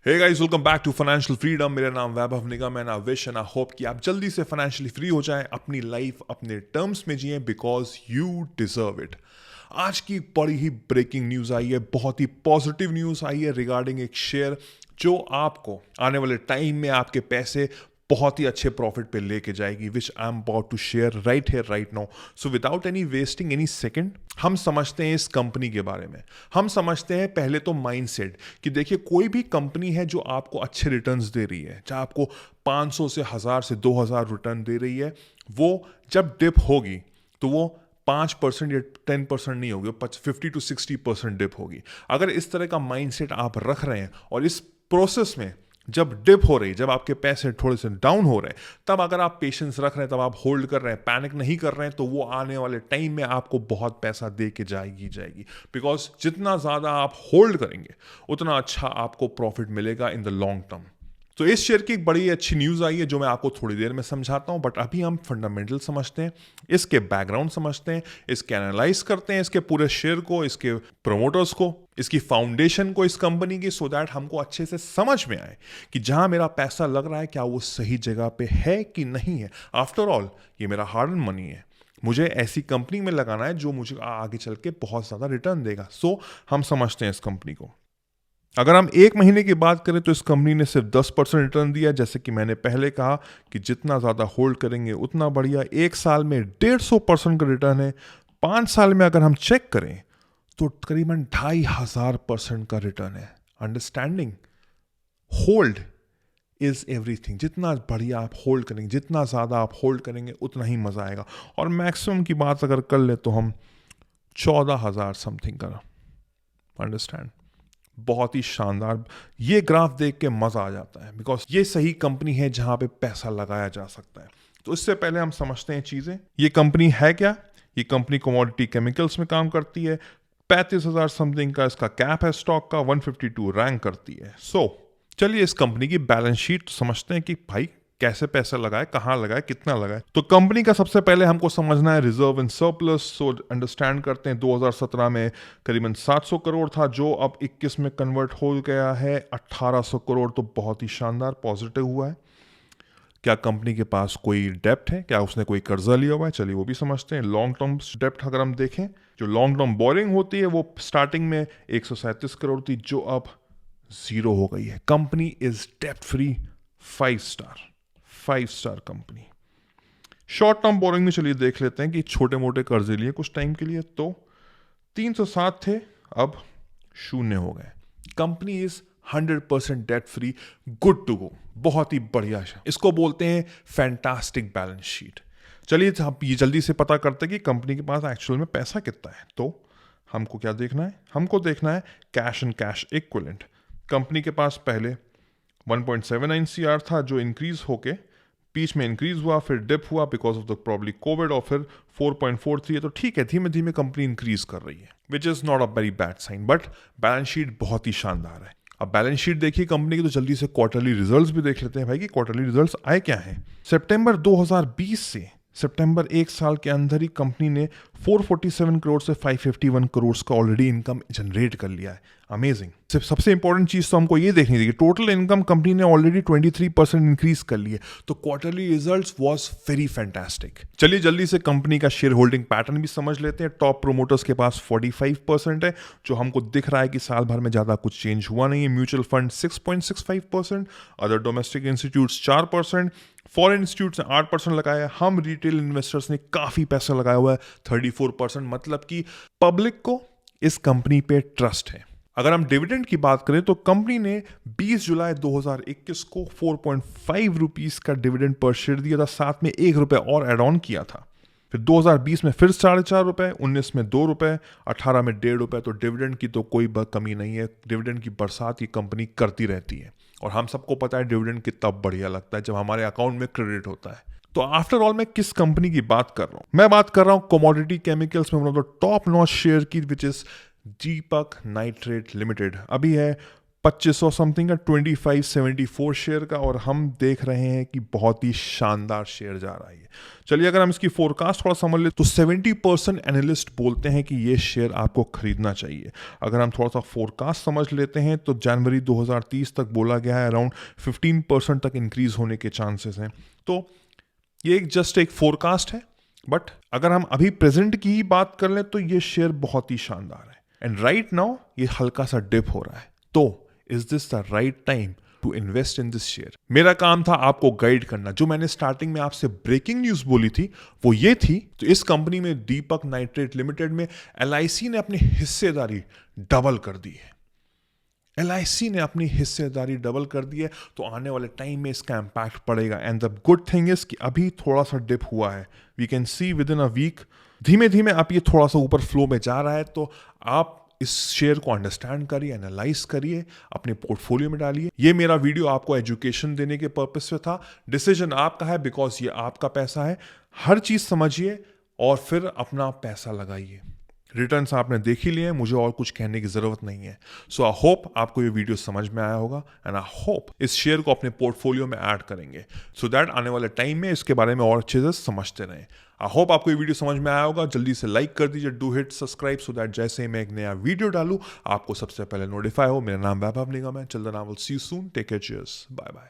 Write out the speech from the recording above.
Hey guys, welcome back to financial freedom. मेरा नाम वैभव निगम है। I wish and I hope कि आप जल्दी से फाइनेंशियली फ्री हो जाएं, अपनी लाइफ अपने टर्म्स में जिएं, बिकॉज यू डिजर्व इट। आज की बड़ी ही ब्रेकिंग न्यूज आई है, बहुत ही पॉजिटिव न्यूज आई है रिगार्डिंग एक शेयर जो आपको आने वाले टाइम में आपके पैसे बहुत ही अच्छे प्रॉफिट पे लेके जाएगी, which I am about to share right here right now. So without any wasting any second, हम समझते हैं इस कंपनी के बारे में। हम समझते हैं पहले तो माइंडसेट कि देखिए, कोई भी कंपनी है जो आपको अच्छे रिटर्न्स दे रही है, चाहे आपको 500 से 1000 से 2000 रिटर्न दे रही है, वो जब डिप होगी तो वो 5% या 10% नहीं होगी, 50 to 60% डिप होगी। अगर इस तरह का माइंडसेट आप रख रहे हैं और इस प्रोसेस में जब डिप हो रही, जब आपके पैसे थोड़े से डाउन हो रहे हैं, तब अगर आप पेशेंस रख रहे हैं, तब आप होल्ड कर रहे हैं, पैनिक नहीं कर रहे हैं, तो वो आने वाले टाइम में आपको बहुत पैसा दे के जाएगी। बिकॉज जितना ज़्यादा आप होल्ड करेंगे उतना अच्छा आपको प्रॉफिट मिलेगा इन द लॉन्ग टर्म। तो इस शेयर की एक बड़ी अच्छी न्यूज़ आई है जो मैं आपको थोड़ी देर में समझाता हूं, बट अभी हम फंडामेंटल समझते हैं, इसके बैकग्राउंड समझते हैं, इसके एनालाइज करते हैं, इसके पूरे शेयर को, इसके प्रोमोटर्स को, इसकी फाउंडेशन को, इस कंपनी की, सो दैट हमको अच्छे से समझ में आए कि जहां मेरा पैसा लग रहा है क्या वो सही जगह पे है कि नहीं है। आफ्टर ऑल ये मेरा हार्ड अर्न मनी है, मुझे ऐसी कंपनी में लगाना है जो मुझे आगे चल के बहुत ज़्यादा रिटर्न देगा। सो हम समझते हैं इस कंपनी को। अगर हम एक महीने की बात करें तो इस कंपनी ने सिर्फ 10% रिटर्न दिया। जैसे कि मैंने पहले कहा कि जितना ज़्यादा होल्ड करेंगे उतना बढ़िया। एक साल में 150% का रिटर्न है। 5 साल में अगर हम चेक करें तो करीबन 2500% का रिटर्न है। Understanding, hold is everything. जितना बढ़िया आप होल्ड करेंगे, जितना ज़्यादा आप होल्ड करेंगे, उतना ही मज़ा आएगा। और मैक्सिमम की बात अगर कर ले तो हम 14,000 समथिंग का। अंडरस्टैंड, बहुत ही शानदार। ये ग्राफ देख के मजा आ जाता है, बिकॉज ये सही कंपनी है जहां पे पैसा लगाया जा सकता है। तो इससे पहले हम समझते हैं चीजें। ये कंपनी है क्या? ये कंपनी कमोडिटी केमिकल्स में काम करती है। 35,000 समथिंग का इसका कैप है स्टॉक का, 152 रैंक करती है। चलिए इस कंपनी की बैलेंस शीट समझते हैं कि भाई कैसे पैसा लगाए, कहाँ लगाए, कितना लगाए। तो कंपनी का सबसे पहले हमको समझना है reserve and surplus. So understand करते हैं 2017 में करीबन 700 करोड़ था, जो अब 21 में कन्वर्ट हो गया है 1800 करोड़। तो बहुत ही शानदार पॉजिटिव हुआ है। क्या कंपनी के पास कोई डेप्ट है? क्या उसने कोई कर्जा लिया हुआ है? चलिए वो भी समझते हैं। लॉन्ग टर्म डेप्ट अगर हम देखें, जो लॉन्ग टर्म बोरिंग होती है वो स्टार्टिंग में 137 करोड़ थी, जो अब 0 हो गई है। कंपनी इज डेप्ट free, 5 star company. Short term boring में चलिए देख लेते हैं कि छोटे मोटे कर्जे लिए कुछ टाइम के लिए, तो 307 थे, अब 0 हो गए। Company is 100% debt free, good to go, बहुत ही बढ़िया। इसको बोलते हैं फैंटास्टिक बैलेंस शीट। चलिए हम ये जल्दी से पता करते हैं कि कंपनी के पास एक्चुअल में पैसा कितना है। तो हमको क्या देखना है? हमको देखना है cash and cash equivalent. Company के पास पहले 1.79 CR था, जो इंक्रीज होके बीच में इंक्रीज हुआ, फिर डिप हुआ because of the probably Covid, और फिर 4.43 है। तो ठीक है, धीमे धीमे कंपनी इंक्रीज कर रही है, which is not a very bad sign. But balance sheet बहुत ही शानदार है। अब बैलेंस शीट देखिए कंपनी की, तो जल्दी से क्वार्टरली रिजल्ट्स भी देख लेते हैं भाई कि क्वार्टरली रिजल्ट्स आए क्या हैं। सितंबर 2020 से सितंबर एक साल के अंदर ही कंपनी ने 447 करोड़ से 551 करोड़ का ऑलरेडी इनकम जनरेट कर लिया है। अमेजिंग। सबसे इंपॉर्टेंट चीज तो हमको ये देखनी थी कि टोटल इनकम कंपनी ने ऑलरेडी 23% इंक्रीज कर ली है। तो quarterly results was very fantastic. चलिए जल्दी से कंपनी का शेयर होल्डिंग पैटर्न भी समझ लेते हैं। टॉप प्रोमोटर्स के पास 45% है, जो हमको दिख रहा है कि साल भर में ज्यादा कुछ चेंज हुआ नहीं है। Mutual fund 6.65%, other domestic institutes 4%, foreign institutes ने 8% लगाया। हम रिटेल इन्वेस्टर्स ने काफी पैसा लगाया हुआ है, 34%। मतलब कि पब्लिक को इस कंपनी पे ट्रस्ट है। अगर हम डिविडेंड की बात करें तो कंपनी ने 20 जुलाई 2021 को 4.5 रुपीज का डिविडेंड पर शेयर दिया था, साथ में 1 रुपए और एड ऑन किया था। फिर 2020 में फिर 4.5 रुपए, 19 में 2 रुपए, 18 में 1.5 रुपए। तो डिविडेंड की तो कोई कमी नहीं है। डिविडेंड की बरसात ये कंपनी करती रहती है, और हम सबको पता है डिविडेंड कितना बढ़िया लगता है जब हमारे अकाउंट में क्रेडिट होता है। तो आफ्टर ऑल मैं किस कंपनी की बात कर रहा हूं? मैं बात कर रहा हूं कमोडिटी केमिकल्स में one of the top notch share की, which is Deepak nitrite limited. अभी है 2500 समथिंग का 2574 शेयर का, और हम देख रहे हैं कि बहुत ही शानदार शेयर जा रहा है। चलिए अगर हम इसकी फोरकास्ट थोड़ा समझ ले तो 70% एनालिस्ट बोलते हैं कि ये शेयर आपको खरीदना चाहिए। अगर हम थोड़ा सा फोरकास्ट समझ लेते हैं तो जनवरी 2030 तक बोला गया है अराउंड 15% तक इंक्रीज होने के चांसेस हैं। तो ये जस्ट एक फोरकास्ट है, बट अगर हम अभी प्रेजेंट की ही बात कर लें तो ये शेयर बहुत ही शानदार है। एंड राइट नाउ ये हल्का सा डिप हो रहा है, तो is this the right time to invest in this share? मेरा काम था आपको गाइड करना। जो मैंने स्टार्टिंग में आपसे ब्रेकिंग न्यूज बोली थी वो ये थी, तो इस कंपनी में दीपक नाइट्रेट लिमिटेड में LIC ने अपनी हिस्सेदारी डबल कर दी है। LIC ने अपनी हिस्सेदारी डबल कर दी है, तो आने वाले टाइम में इसका इम्पैक्ट पड़ेगा। And the good thing is कि अभी थोड़ा सा डिप हुआ है, we can see within a week धीमे धीमे अब ये थोड़ा सा ऊपर फ्लो में जा रहा है। तो आप इस शेयर को अंडरस्टैंड करिए, एनालाइज करिए, अपने पोर्टफोलियो में डालिए। ये मेरा वीडियो आपको एजुकेशन देने के पर्पस से था। डिसीजन आपका है, बिकॉज ये आपका पैसा है। हर चीज समझिए और फिर अपना पैसा लगाइए। रिटर्न्स आपने देख ही लिए हैं, मुझे और कुछ कहने की जरूरत नहीं है। सो आई होप आपको ये वीडियो समझ में आया होगा, एंड आई होप इस शेयर को अपने पोर्टफोलियो में ऐड करेंगे, सो दैट आने वाले टाइम में इसके बारे में और अच्छे से समझते रहें। आई होप आपको ये वीडियो समझ में आया होगा। जल्दी से लाइक कर दीजिए, do hit subscribe, so that जैसे ही मैं एक नया वीडियो डालूं आपको सबसे पहले नोटिफाई हो। मेरा नाम वैभव निगम है। चल then I will see you soon. Take care, cheers, bye bye.